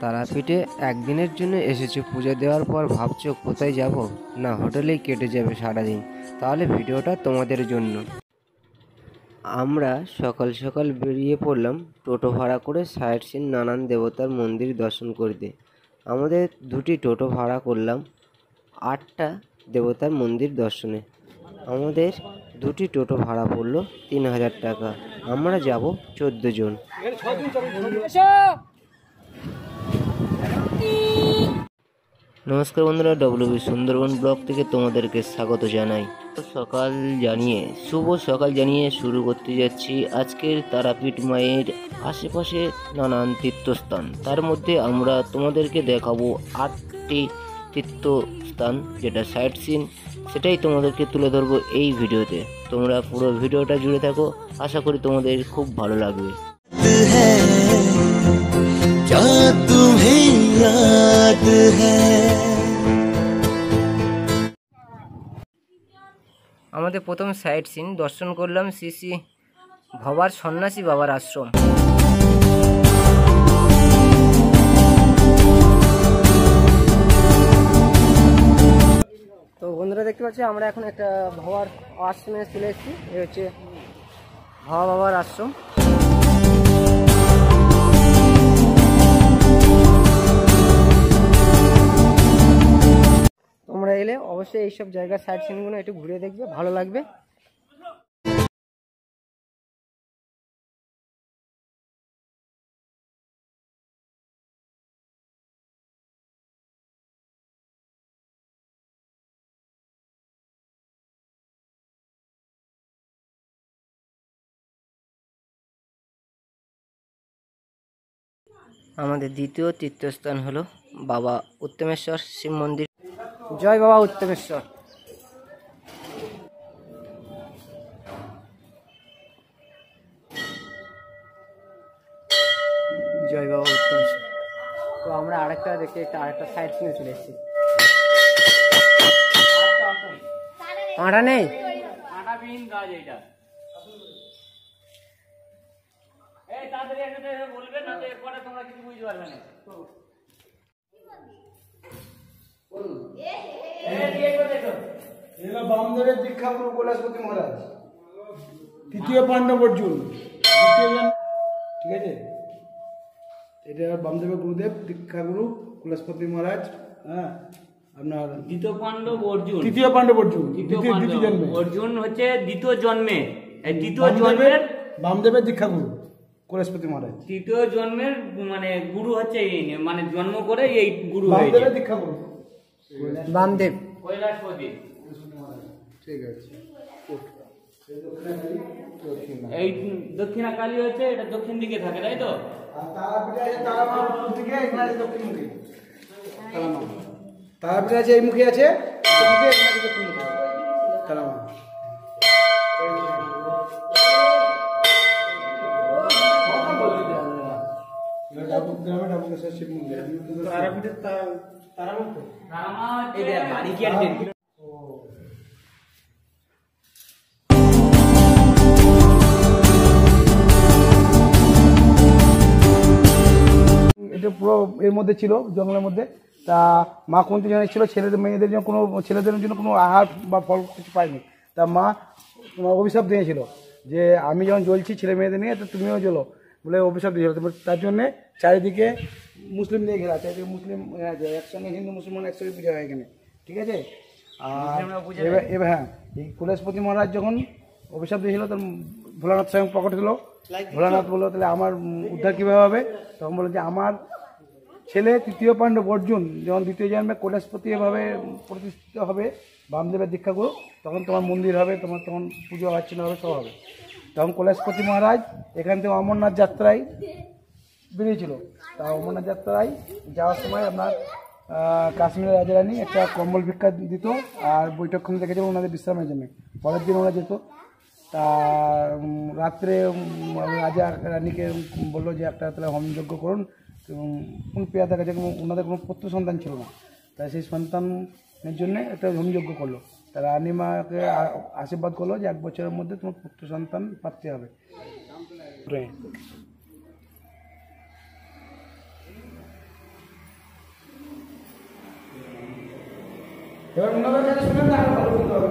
তারাপীঠে একদিনের জন্য এসেছো, পুজো দেওয়ার পর ভাবছো কোথায় যাব? না, হোটেলেই কেটে যাবে সারাদিন? তাহলে ভিডিওটা তোমাদের জন্য। আমরা সকাল সকাল বেরিয়ে পড়লাম টোটো ভাড়া করে সাইট সিন নানান দেবতার মন্দির দর্শন করতে। আমাদের দুটি টোটো ভাড়া করলাম 8টা দেবতার মন্দির দর্শনে। আমাদের দুটি টোটো ভাড়া পড়লো 3000 টাকা। আমরা যাব 14 জন। নমস্কার বন্ধুরা, ডব্লিউবি সুন্দরবন ব্লগ থেকে তোমাদেরকে স্বাগত জানাই। শুভ সকাল জানিয়ে শুরু করতে যাচ্ছি আজকের তারাপীঠ মায়ের আশেপাশে নানান তীর্থস্থান। তার মধ্যে আমরা তোমাদেরকে দেখাবো 8টি তীর্থস্থান, যেটা সাইট সিন, সেটাই তোমাদেরকে তুলে ধরবো এই ভিডিওতে। তোমরা পুরো ভিডিওটা জুড়ে থাকো, আশা করি তোমাদের খুব ভালো লাগবে। আমাদের প্রথম সাইট সিন দর্শন করলাম শ্রী শ্রী ভবার সন্ন্যাসী বাবার আশ্রম। তো বন্ধুরা দেখতে পাচ্ছি আমরা এখন একটা ভবার আশ্রমে চলে এসেছি। এই হচ্ছে ভবা বাবার আশ্রম। তোমরা এলে অবশ্যই এইসব জায়গার সাইট সিনগুলো একটু ঘুরে দেখবে, ভালো লাগবে। আমাদের দ্বিতীয় তীর্থস্থান হলো বাবা উত্তমেশ্বর শিব মন্দির। জয় বাবা উত্তমেশ্বর। জয় বাবা উত্তমেশ্বর। তো আমরা আরেকটা সাইড সিনে চলে এসেছি। আটা নেই, আটাবিহীন কাজ এইটা। এই তাড়াতাড়ি একসাথে বলবে, না তো এরপরে তোমরা কিছু বুঝতে পারবে না। বামদেবের দীক্ষা গুরু কৈলাসপতি মহারাজ, তৃতীয় পাণ্ডব অর্জুন, ঠিক আছে। এটা বামদেবের গুরুদেব, দীক্ষা গুরু কৈলাসপতি মহারাজ। হ্যাঁ, আপনার দ্বিতীয় পাণ্ডব অর্জুন, তৃতীয় পাণ্ডব অর্জুন, দ্বিতীয় জন্মে অর্জুন হচ্ছে দ্বিতীয় জন্মে। এই দ্বিতীয় জন্মের বামদেবের দীক্ষা গুরু কৈলাসপতি মহারাজ, তৃতীয় জন্মের মানে গুরু হচ্ছে এই, মানে জন্ম করে এই গুরু বামদেবের দীক্ষা গুরু বামদেব কৈলাসপতি। ঠিক আছে। এই দক্ষিণা কালী হচ্ছে, এটা দক্ষিণ দিকে থাকে, তাই তো? তারাপীঠ আছে এই মুখে আছে, তারামা। শিব মন্দির তারাপীঠের তারামা বাড়ি কি আর এটা পুরো এর মধ্যে ছিল, জঙ্গলের মধ্যে। তা মা কুন্তী জানিয়ে ছিল ছেলেদের মেয়েদের জন্য ছেলেদের জন্য কোনো আহার বা ফল কিছু পায়নি। তা মা অভিশাপ দিয়েছিল যে আমি যখন জ্বলছি ছেলে মেয়েদের নিয়ে, তো তুমিও জ্বলো বলে অভিশাপ দিয়েছিল। তার জন্যে চারিদিকে মুসলিম দিয়ে ঘেরা, চারিদিকে মুসলিম একসঙ্গে, হিন্দু মুসলমান একসঙ্গে পূজা হয় এখানে, ঠিক আছে। আর এবার হ্যাঁ, এই কৈলাসপতি মহারাজ যখন অভিশাপ দিয়েছিল, তখন ভোলানাথ স্বয়ং প্রকট হলো। ভোলানাথ বললো তাহলে আমার উদ্ধার কীভাবে হবে? তখন বললো যে আমার ছেলে তৃতীয় পাণ্ডব অর্জুন যখন দ্বিতীয় জন্মে কৈলাসপতি এভাবে প্রতিষ্ঠিত হবে, বামদেবের দীক্ষা গুরু, তখন তোমার মন্দির হবে, তোমার তখন পুজো অর্চনা হবে, সব হবে। তখন কৈলাসপতি মহারাজ এখান থেকে অমরনাথ যাত্রায় বেরিয়েছিল। তা অমরনাথ যাত্রায় যাওয়ার সময় আপনার কাশ্মীরের রাজারানী একটা কম্বল ভিক্ষা দিত, আর বৈঠকখানে রেখেছিল ওনাদের বিশ্রামের জন্য। পরের দিন ওরা যেত। তা রাত্রে রাজা রানীকে বললো যে একটা তাহলে হোমযজ্ঞ করুন। কোন পেয়াদার কাছে ওনাদের কোনো পুত্র সন্তান ছিল না, তাই সেই সন্তানের জন্য একটা হোমযজ্ঞ করলো। তা রানীমাকে আশীর্বাদ করলো যে 1 বছরের মধ্যে তোমার পুত্র সন্তান প্রাপ্তি হবে। এবার ওনাদের কাছে শুনে তারা ভালো বুঝতে হবে।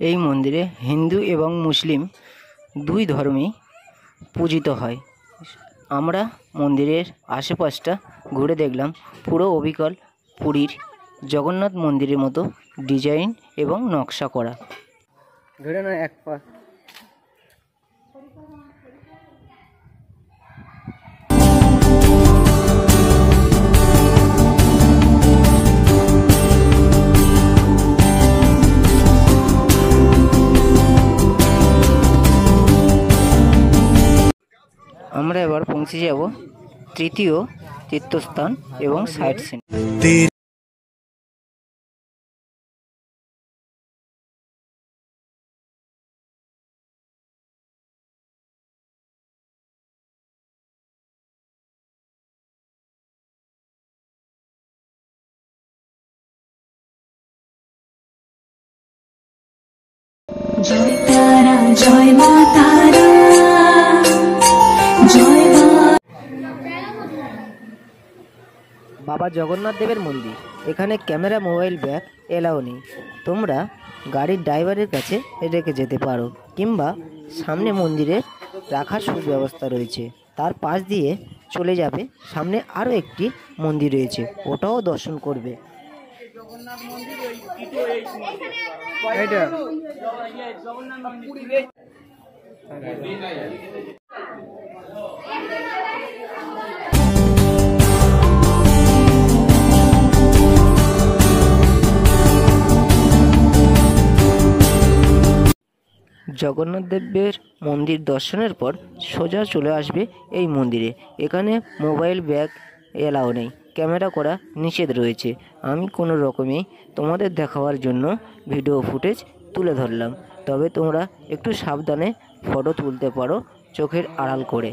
এই মন্দিরে হিন্দু এবং মুসলিম দুই ধর্মেই পূজিত হয়। আমরা মন্দিরের আশেপাশটা ঘুরে দেখলাম, পুরো অবিকল পুরীর জগন্নাথ মন্দিরের মতো ডিজাইন এবং নকশা করা। ধরে না এক পা। আমরা এবার পৌঁছে যাব তৃতীয় তীর্থস্থান এবং সাইট সিন। জয় তারা, জয় মা তারা, জয় মা। বাবা জগন্নাথ দেবের মন্দির। এখানে ক্যামেরা, মোবাইল, ব্যাগ এলাও নেই। তোমরা গাড়ির ড্রাইভারের কাছে রেখে যেতে পারো, কিংবা সামনে মন্দিরে রাখার সুব্যবস্থা রয়েছে। তার পাশ দিয়ে চলে যাবে, সামনে আরও একটি মন্দির রয়েছে, ওটাও দর্শন করবে। জগন্নাথ দেবের মন্দির দর্শনের পর সোজা চলে আসবে এই মন্দিরে। এখানে মোবাইল, ব্যাগ এলাও নেই, ক্যামেরা করা নিষেধ রয়েছে। আমি কোনো রকমেই তোমাদের দেখাবার জন্য ভিডিও ফুটেজ তুলে ধরলাম, তবে তোমরা একটু সাবধানে ফটো তুলতে পারো চোখের আড়াল করে।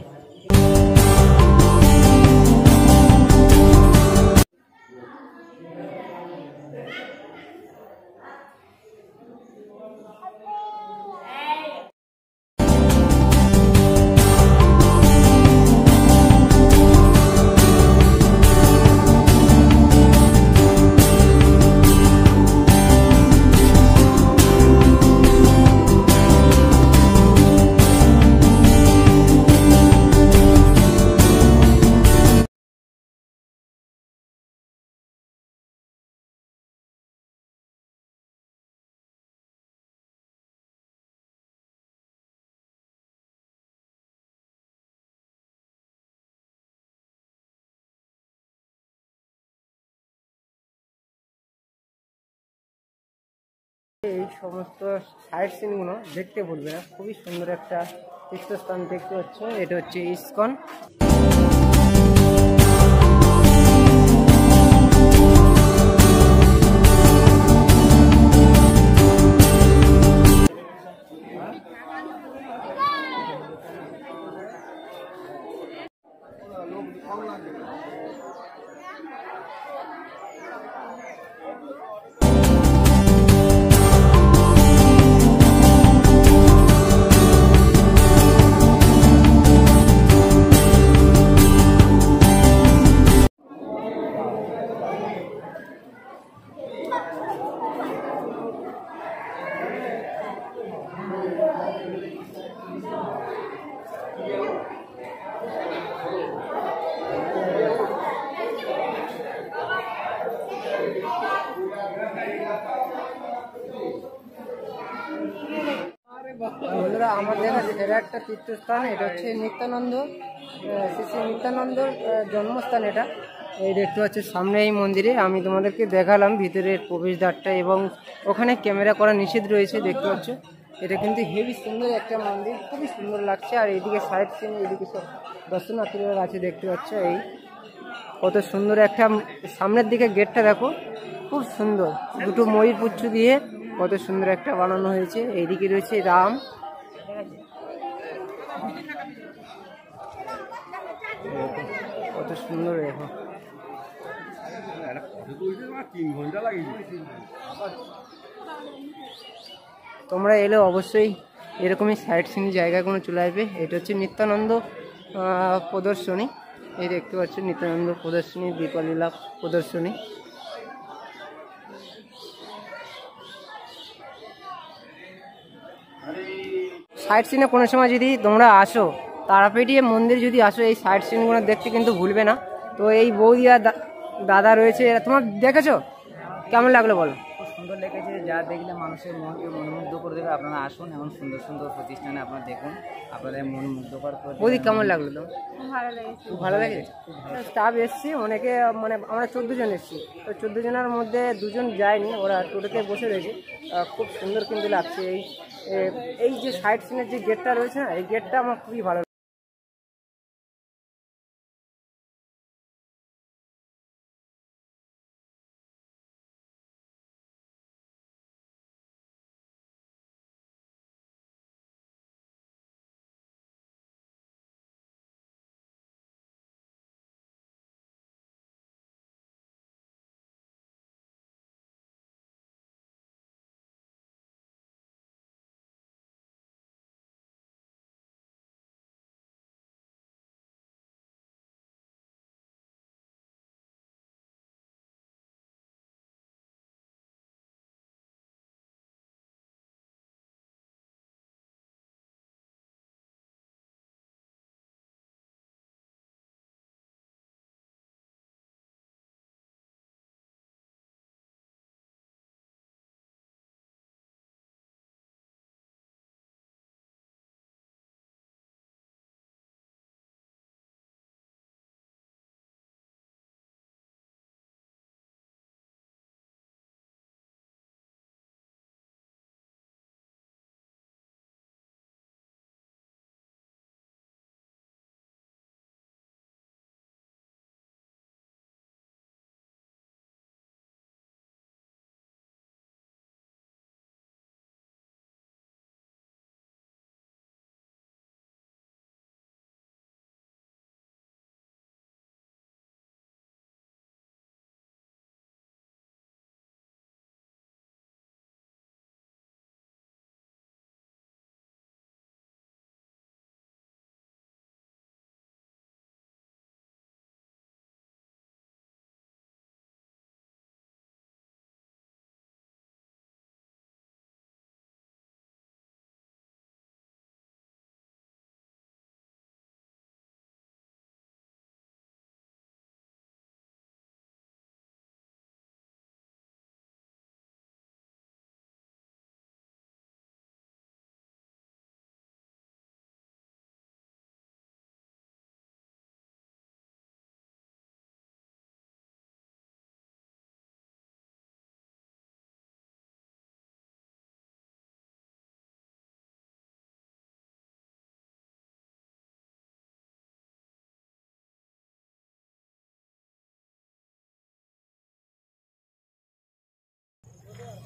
এই সমস্ত সাইট সিনগুলো দেখতে ভুলবে না, খুবই সুন্দর একটা তীর্থস্থান দেখতে হচ্ছে। এটা হচ্ছে ইসকন। বন্ধুরা আমার দেখা এটা একটা তীর্থস্থান, এটা হচ্ছে নিত্যানন্দ শ্রী শ্রী নিত্যানন্দর জন্মস্থান। এটা এই দেখতে পাচ্ছ সামনে এই মন্দিরে, আমি তোমাদেরকে দেখালাম ভিতরের প্রবেশদ্বারটা, এবং ওখানে ক্যামেরা করা নিষেধ রয়েছে দেখতে পাচ্ছ। এটা কিন্তু হেভি সুন্দর একটা মন্দির, খুবই সুন্দর লাগছে। আর এইদিকে সাইড সিন, এইদিকে সব দর্শনার্থীরা আছে দেখতে পাচ্ছ। এই কত সুন্দর একটা সামনের দিকে গেটটা দেখো, খুব সুন্দর, দুটো ময়ূর পুচ্ছ দিয়ে কত সুন্দর একটা বানানো হয়েছে। এইদিকে রয়েছে রাম, কত সুন্দর দেখো। তোমরা এলে অবশ্যই এরকমই সাইড সিন জায়গায় কোনো চলে আসবে। এটা হচ্ছে নিত্যানন্দ প্রদর্শনী, এই দেখতে পাচ্ছ নিত্যানন্দ প্রদর্শনী, দীপালীলা প্রদর্শনী। সাইড সিনে কোনো সময় যদি তোমরা আসো, তারাপীঠে মন্দির যদি আসো, এই সাইড সিনগুলো দেখতে কিন্তু ভুলবে না। তো এই বৌদি আর দাদা রয়েছে, তোমার দেখেছো কেমন লাগলো বলো? খুব সুন্দর লেগেছে, যা দেখলে মানুষের মনকে মনোমুগ্ধ করে দেবে। আপনারা আসুন, এমন সুন্দর সুন্দর প্রতিষ্ঠানে আপনারা দেখুন, আপনাদের মন মুগ্ধকর করে দেবে। বৌদি কেমন লাগলো তো? খুব ভালো লেগেছে। স্টাফ এসছি অনেকে, মানে আমরা 14 জন এসেছি, তো 14 জনের মধ্যে 2 জন যায়নি, ওরা টোটোতে বসে রয়েছে। খুব সুন্দর কিন্তু লাগছে। এই যে সাইড সিনের যে গেটটা রয়েছে না, এই গেটটা আমার খুবই ভালো।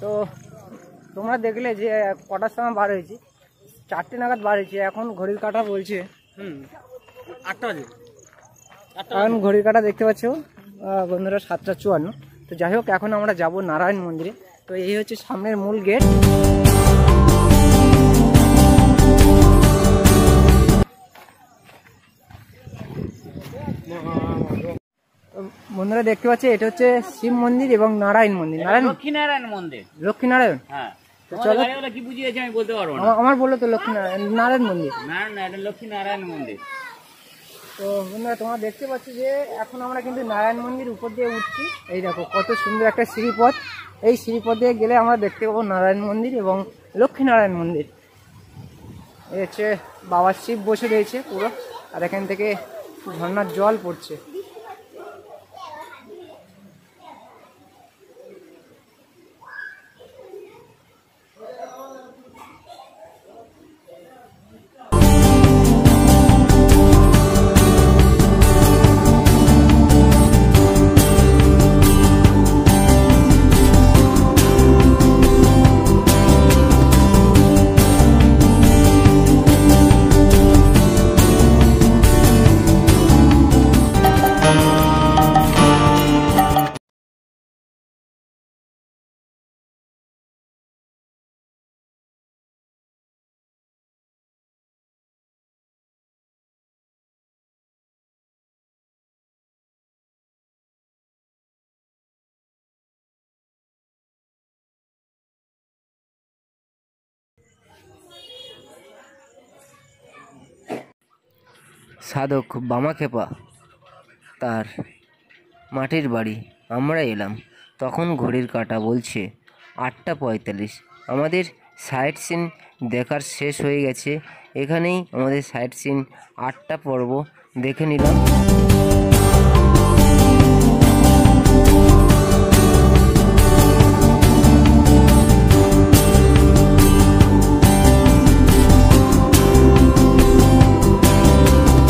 তো তোমরা দেখলে যে কটার সময় বার হয়েছি, 4টে নাগাদ বার হয়েছে। এখন ঘড়ির কাঁটা বলছে 8টা বাজে। এখন ঘড়ির কাঁটা দেখতে পাচ্ছ বন্ধুরা 7টা 54। তো যাই হোক, এখন আমরা যাব নারায়ণ মন্দিরে। তো এই হচ্ছে সামনের মূল গেট। বন্ধুরা দেখতে পাচ্ছি এটা হচ্ছে শিব মন্দির এবং নারায়ণ মন্দির। লক্ষ্মীনারায়ণ মন্দির। লক্ষ্মীনারায়ণ, হ্যাঁ, তো চলো। কি বুঝিয়েছে আমি বলতে পারবো না। আমার বললো তো লক্ষ্মীনারায়ণ নারায়ণ মন্দির। না না, এটা লক্ষ্মীনারায়ণ মন্দির। তো বন্ধুরা তোমরা দেখতে পাচ্ছ যে এখন আমরা কিন্তু নারায়ণ মন্দির উপর দিয়ে উঠছি। এই দেখো কত সুন্দর একটা সিঁড়িপথ, এই সিঁড়িপথ দিয়ে গেলে আমরা দেখতে পাবো নারায়ণ মন্দির এবং লক্ষ্মীনারায়ণ মন্দির। এই হচ্ছে বাবার শিব বসে রয়েছে পুরো, আর এখান থেকে ঝর্ণার জল পড়ছে। সাধক বামাখ্যাপা তার মাটির বাড়ি আমরা এলাম, তখন ঘড়ির কাঁটা বলছে 8টা 45। আমাদের সাইট সিন দেখার শেষ হয়ে গেছে, এখানেই আমাদের সাইট সিন 8টা পর্ব দেখে নিলাম।